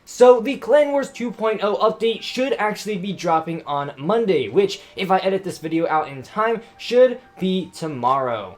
So the Clan Wars 2.0 update should actually be dropping on Monday, which, if I edit this video out in time, should be tomorrow.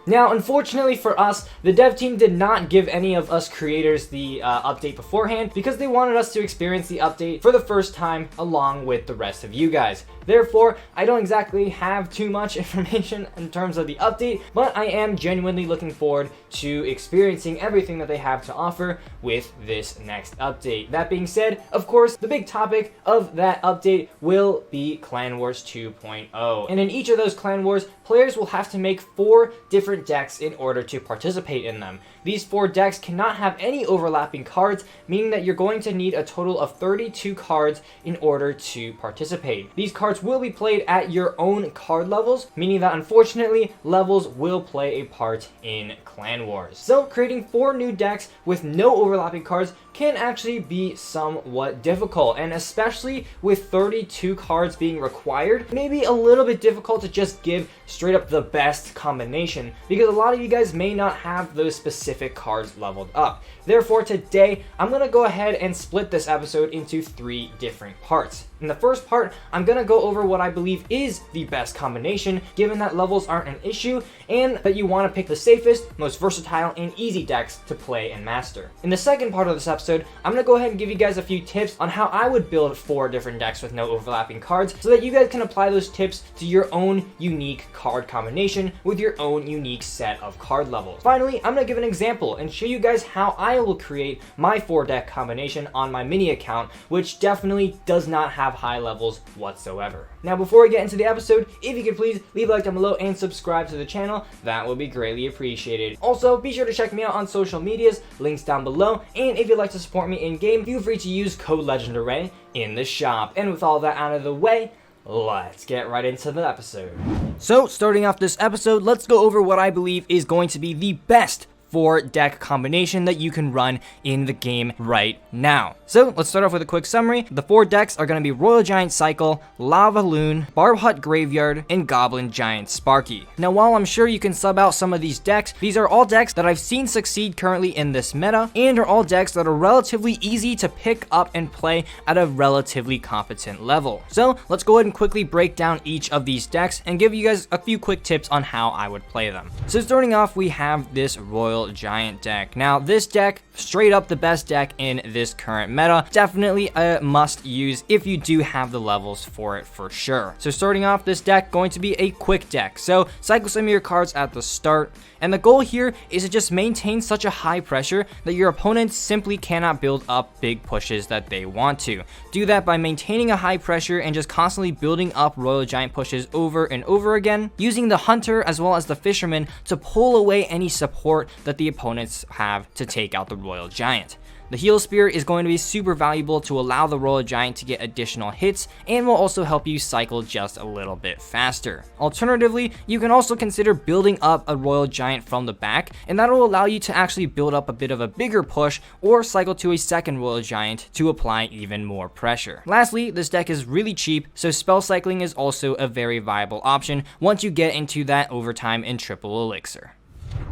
Now, unfortunately for us, the dev team did not give any of us creators the update beforehand because they wanted us to experience the update for the first time along with the rest of you guys. Therefore, I don't exactly have too much information in terms of the update, but I am genuinely looking forward to experiencing everything that they have to offer with this next update. That being said, of course, the big topic of that update will be Clan Wars 2.0. And in each of those Clan Wars, players will have to make 4 different decks in order to participate in them. These 4 decks cannot have any overlapping cards, meaning that you're going to need a total of 32 cards in order to participate. These cards will be played at your own card levels, meaning that unfortunately, levels will play a part in Clan Wars. So creating 4 new decks with no overlapping cards can actually be somewhat difficult, and especially with 32 cards being required, maybe a little bit difficult to just give straight up the best combination, because a lot of you guys may not have those specific cards leveled up. Therefore, today, I'm going to go ahead and split this episode into 3 different parts. In the first part, I'm going to go over what I believe is the best combination, given that levels aren't an issue, and that you want to pick the safest, most versatile, and easy decks to play and master. In the second part of this episode, I'm going to go ahead and give you guys a few tips on how I would build 4 different decks with no overlapping cards, so that you guys can apply those tips to your own unique card combination with your own unique set of card levels. Finally, I'm going to give an example and show you guys how I will create my 4 deck combination on my mini account, which definitely does not have high levels whatsoever. Now, before we get into the episode, if you could please leave a like down below and subscribe to the channel, that would be greatly appreciated. Also, be sure to check me out on social medias, links down below, and if you'd like to support me in-game, feel free to use code Legendaray in the shop. And with all that out of the way, let's get right into the episode. So, starting off this episode, let's go over what I believe is going to be the best 4 deck combination that you can run in the game right now. So let's start off with a quick summary. The 4 decks are going to be Royal Giant Cycle, Lava Loon, Barb Hut Graveyard, and Goblin Giant Sparky. Now, while I'm sure you can sub out some of these decks, these are all decks that I've seen succeed currently in this meta, and are all decks that are relatively easy to pick up and play at a relatively competent level. So let's go ahead and quickly break down each of these decks and give you guys a few quick tips on how I would play them. So starting off, we have this Royal Giant deck. Now, this deck, straight up the best deck in this current meta, definitely a must use if you do have the levels for it for sure. So starting off, this deck going to be a quick deck. So cycle some of your cards at the start, and the goal here is to just maintain such a high pressure that your opponents simply cannot build up big pushes that they want to. Do that by maintaining a high pressure and just constantly building up Royal Giant pushes over and over again, using the Hunter as well as the Fisherman to pull away any support that the opponents have to take out the Royal Giant. The Heal Spear is going to be super valuable to allow the Royal Giant to get additional hits, and will also help you cycle just a little bit faster. Alternatively, you can also consider building up a Royal Giant from the back, and that will allow you to actually build up a bit of a bigger push, or cycle to a second Royal Giant to apply even more pressure. Lastly, this deck is really cheap, so spell cycling is also a very viable option once you get into that overtime and triple elixir.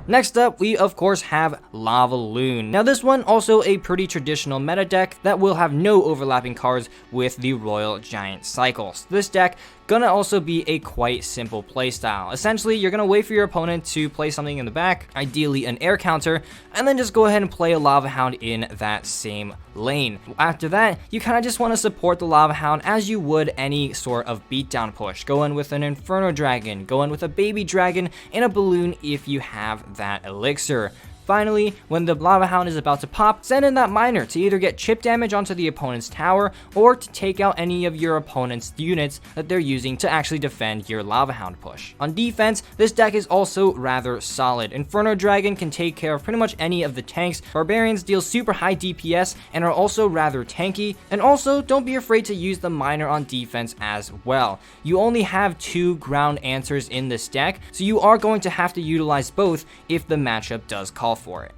Next up, we of course have Lava Loon. Now, this one also a pretty traditional meta deck that will have no overlapping cards with the Royal Giant cycles. This deck gonna also be a quite simple playstyle. Essentially, you're gonna wait for your opponent to play something in the back, ideally an air counter, and then just go ahead and play a Lava Hound in that same lane. After that, you kind of just want to support the Lava Hound as you would any sort of beatdown push. Go in with an Inferno Dragon, go in with a Baby Dragon, and a Balloon if you have that elixir. Finally, when the Lava Hound is about to pop, send in that Miner to either get chip damage onto the opponent's tower, or to take out any of your opponent's units that they're using to actually defend your Lava Hound push. On defense, this deck is also rather solid. Inferno Dragon can take care of pretty much any of the tanks, Barbarians deal super high DPS and are also rather tanky, and also don't be afraid to use the Miner on defense as well. You only have 2 ground answers in this deck, so you are going to have to utilize both if the matchup does call for it.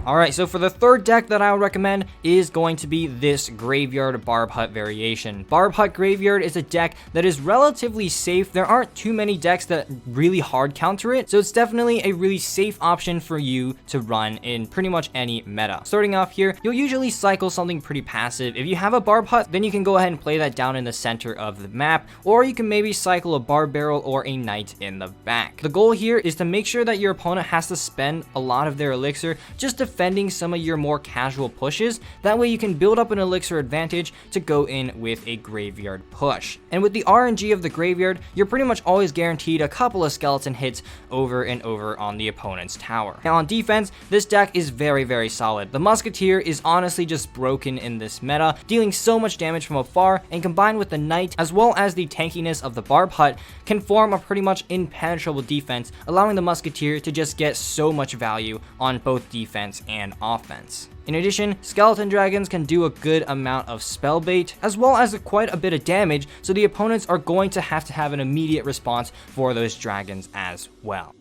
Alright, so for the third deck that I would recommend is going to be this Graveyard Barb Hut variation. Barb Hut Graveyard is a deck that is relatively safe. There aren't too many decks that really hard counter it, so it's definitely a really safe option for you to run in pretty much any meta. Starting off here, you'll usually cycle something pretty passive. If you have a Barb Hut, then you can go ahead and play that down in the center of the map, or you can maybe cycle a Barb Barrel or a Knight in the back. The goal here is to make sure that your opponent has to spend a lot of their elixir just defending some of your more casual pushes. That way you can build up an elixir advantage to go in with a graveyard push. And with the RNG of the graveyard, you're pretty much always guaranteed a couple of skeleton hits over and over on the opponent's tower. Now on defense, this deck is very solid. The Musketeer is honestly just broken in this meta, dealing so much damage from afar, and combined with the Knight as well as the tankiness of the Barb Hut can form a pretty much impenetrable defense, allowing the Musketeer to just get so much value on both defense and offense. In addition, skeleton dragons can do a good amount of spell bait as well as quite a bit of damage, so the opponents are going to have an immediate response for those dragons as well.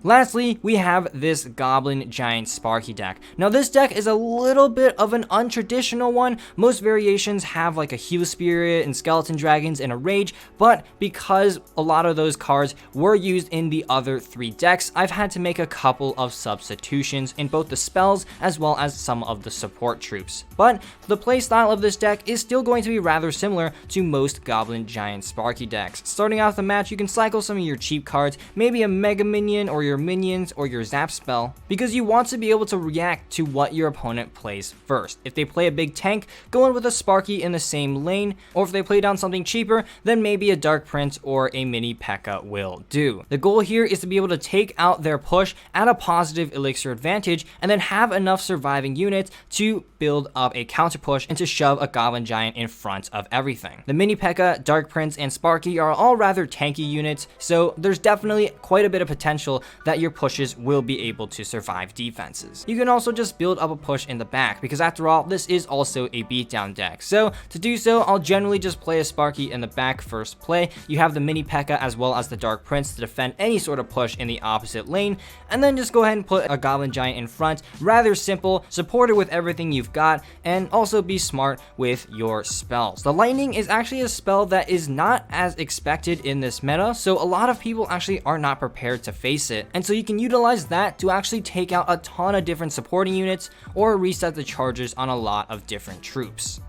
Lastly, we have this Goblin Giant Sparky deck. Now this deck is a little bit of an untraditional one. Most variations have like a Heal Spirit and Skeleton Dragons and a Rage, but because a lot of those cards were used in the other 3 decks, I've had to make a couple of substitutions in both the spells as well as some of the support troops. But the playstyle of this deck is still going to be rather similar to most Goblin Giant Sparky decks. Starting out the match, you can cycle some of your cheap cards, maybe a Mega Minion or your minions or your zap spell, because you want to be able to react to what your opponent plays first. If they play a big tank, go in with a Sparky in the same lane, or if they play down something cheaper, then maybe a Dark Prince or a mini P.E.K.K.A. will do. The goal here is to be able to take out their push at a positive elixir advantage and then have enough surviving units to build up a counter push and to shove a Goblin Giant in front of everything. The mini P.E.K.K.A., Dark Prince, and Sparky are all rather tanky units, so there's definitely quite a bit of potential that your pushes will be able to survive defenses. You can also just build up a push in the back, because after all, this is also a beatdown deck. So to do so, I'll generally just play a Sparky in the back first play. You have the mini P.E.K.K.A. as well as the Dark Prince to defend any sort of push in the opposite lane, and then just go ahead and put a Goblin Giant in front. Rather simple, support it with everything you've got, and also be smart with your spells. The Lightning is actually a spell that is not as expected in this meta, so a lot of people actually are not prepared to face it, and so you can utilize that to actually take out a ton of different supporting units or reset the charges on a lot of different troops.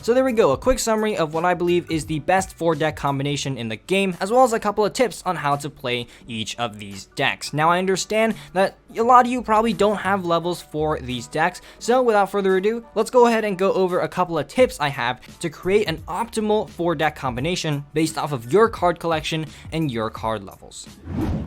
So there we go, a quick summary of what I believe is the best 4-deck combination in the game, as well as a couple of tips on how to play each of these decks. Now I understand that a lot of you probably don't have levels for these decks, so without further ado, let's go ahead and go over a couple of tips I have to create an optimal 4-deck combination based off of your card collection and your card levels.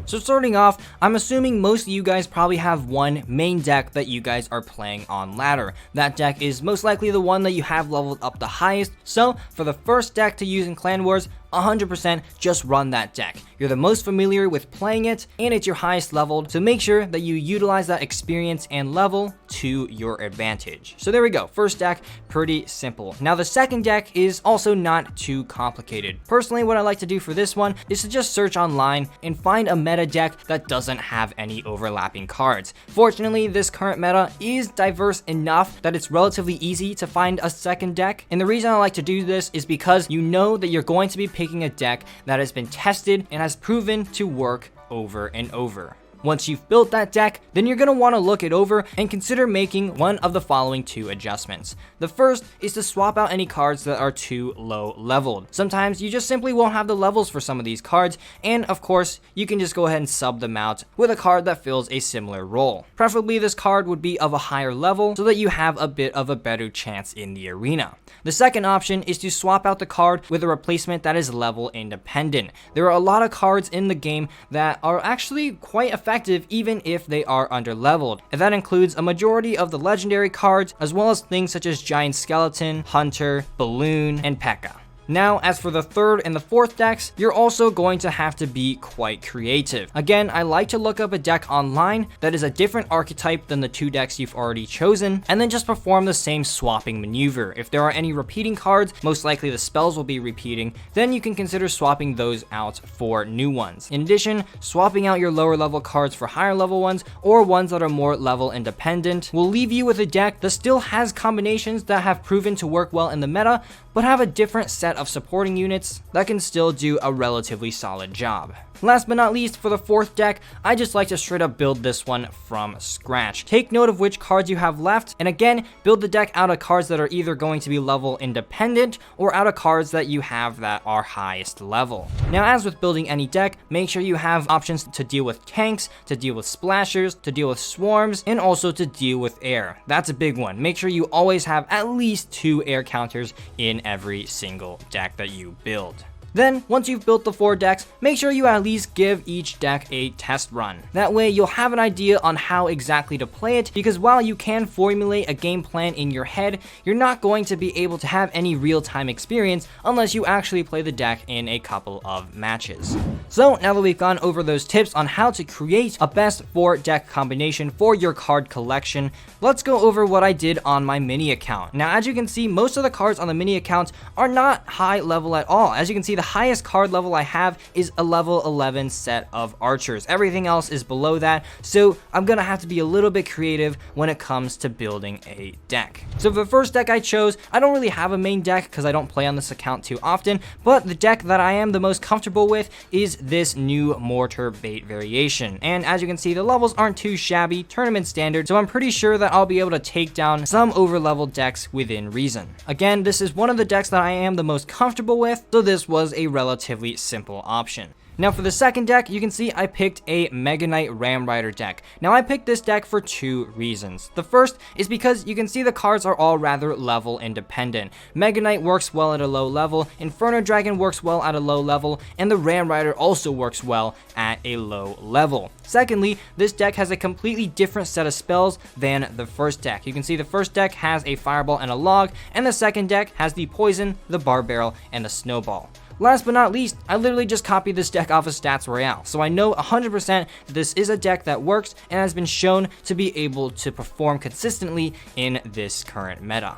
So starting off, I'm assuming most of you guys probably have one main deck that you guys are playing on ladder. That deck is most likely the one that you have leveled up the highest, so for the first deck to use in Clan Wars, 100% just run that deck. You're the most familiar with playing it, and it's your highest leveled, so make sure that you utilize that experience and level to your advantage. So there we go, first deck, pretty simple. Now the second deck is also not too complicated. Personally, what I like to do for this one is to just search online and find a meta deck that doesn't have any overlapping cards. Fortunately, this current meta is diverse enough that it's relatively easy to find a second deck, and the reason I like to do this is because you know that you're going to be picking a deck that has been tested and has proven to work over and over. Once you've built that deck, then you're going to want to look it over and consider making one of the following 2 adjustments. The first is to swap out any cards that are too low leveled. Sometimes you just simply won't have the levels for some of these cards, and of course, you can just go ahead and sub them out with a card that fills a similar role. Preferably this card would be of a higher level so that you have a bit of a better chance in the arena. The second option is to swap out the card with a replacement that is level independent. There are a lot of cards in the game that are actually quite effective even if they are underleveled, and that includes a majority of the legendary cards as well as things such as Giant Skeleton, Hunter, Balloon, and P.E.K.K.A. Now, as for the third and the fourth decks, you're also going to have to be quite creative. Again, I like to look up a deck online that is a different archetype than the two decks you've already chosen, and then just perform the same swapping maneuver. If there are any repeating cards, most likely the spells will be repeating, then you can consider swapping those out for new ones. In addition, swapping out your lower level cards for higher level ones, or ones that are more level independent, will leave you with a deck that still has combinations that have proven to work well in the meta, but have a different set of supporting units that can still do a relatively solid job. Last but not least, for the fourth deck, I just like to straight up build this one from scratch. Take note of which cards you have left, and again, build the deck out of cards that are either going to be level independent or out of cards that you have that are highest level. Now, as with building any deck, make sure you have options to deal with tanks, to deal with splashers, to deal with swarms, and also to deal with air. That's a big one. Make sure you always have at least 2 air counters in every single deck that you build. Then, once you've built the 4 decks, make sure you at least give each deck a test run. That way, you'll have an idea on how exactly to play it, because while you can formulate a game plan in your head, you're not going to be able to have any real-time experience unless you actually play the deck in a couple of matches. So, now that we've gone over those tips on how to create a best 4 deck combination for your card collection, let's go over what I did on my mini account. Now, as you can see, most of the cards on the mini account are not high level at all. As you can see, the highest card level I have is a level 11 set of archers. Everything else is below that, so I'm gonna have to be a little bit creative when it comes to building a deck. So for the first deck I chose, I don't really have a main deck because I don't play on this account too often, but the deck that I am the most comfortable with is this new mortar bait variation. And as you can see, the levels aren't too shabby, tournament standard, so I'm pretty sure that I'll be able to take down some over-leveled decks within reason. Again, this is one of the decks that I am the most comfortable with, so this was a relatively simple option. Now for the second deck, you can see I picked a Mega Knight Ram Rider deck. Now I picked this deck for 2 reasons. The first is because you can see the cards are all rather level independent. Mega Knight works well at a low level, Inferno Dragon works well at a low level, and the Ram Rider also works well at a low level. Secondly, this deck has a completely different set of spells than the first deck. You can see the first deck has a Fireball and a Log, and the second deck has the Poison, the Barb Barrel, and the Snowball. Last but not least, I literally just copied this deck off of Stats Royale, so I know 100% that this is a deck that works and has been shown to be able to perform consistently in this current meta.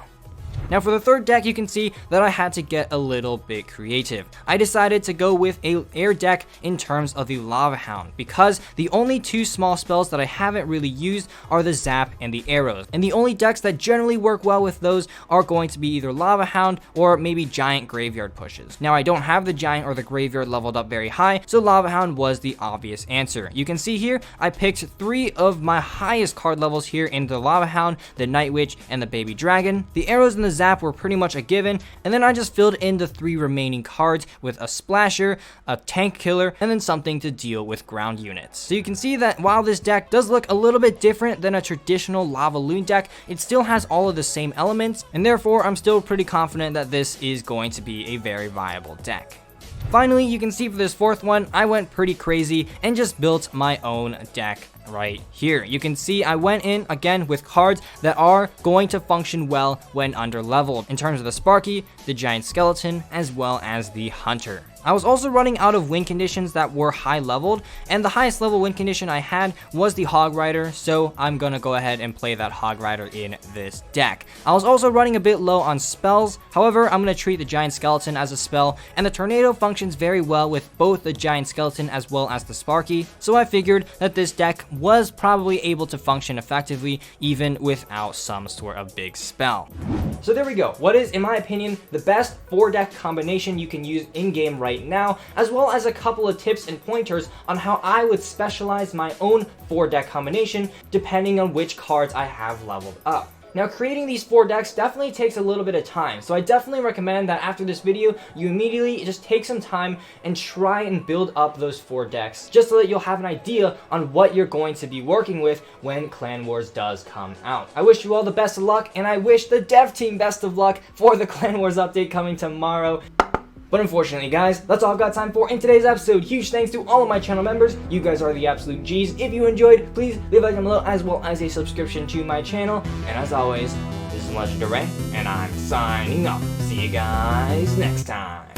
Now for the third deck, you can see that I had to get a little bit creative. I decided to go with a air deck in terms of the Lava Hound, because the only 2 small spells that I haven't really used are the Zap and the Arrows, and the only decks that generally work well with those are going to be either Lava Hound or maybe Giant Graveyard pushes. Now I don't have the Giant or the Graveyard leveled up very high, so Lava Hound was the obvious answer. You can see here, I picked 3 of my highest card levels here in the Lava Hound, the Night Witch, and the Baby Dragon. The Arrows and the Zap were pretty much a given, and then I just filled in the 3 remaining cards with a Splasher, a Tank Killer, and then something to deal with ground units. So you can see that while this deck does look a little bit different than a traditional Lava Loon deck, it still has all of the same elements, and therefore I'm still pretty confident that this is going to be a very viable deck. Finally, you can see for this fourth one, I went pretty crazy and just built my own deck right here. You can see I went in again with cards that are going to function well when under leveled, in terms of the Sparky, the Giant Skeleton, as well as the Hunter. I was also running out of win conditions that were high leveled, and the highest level win condition I had was the Hog Rider, so I'm gonna go ahead and play that Hog Rider in this deck. I was also running a bit low on spells, however I'm gonna treat the Giant Skeleton as a spell, and the Tornado functions very well with both the Giant Skeleton as well as the Sparky, so I figured that this deck was probably able to function effectively even without some sort of big spell. So there we go. What is, in my opinion, the best 4-deck combination you can use in-game right now, as well as a couple of tips and pointers on how I would specialize my own 4-deck combination depending on which cards I have leveled up. Now, creating these 4 decks definitely takes a little bit of time, so I definitely recommend that after this video, you immediately just take some time and try and build up those 4 decks, just so that you'll have an idea on what you're going to be working with when Clan Wars does come out. I wish you all the best of luck, and I wish the dev team best of luck for the Clan Wars update coming tomorrow. But unfortunately, guys, that's all I've got time for in today's episode. Huge thanks to all of my channel members. You guys are the absolute G's. If you enjoyed, please leave a like down below, as well as a subscription to my channel. And as always, this is Legendaray, and I'm signing off. See you guys next time.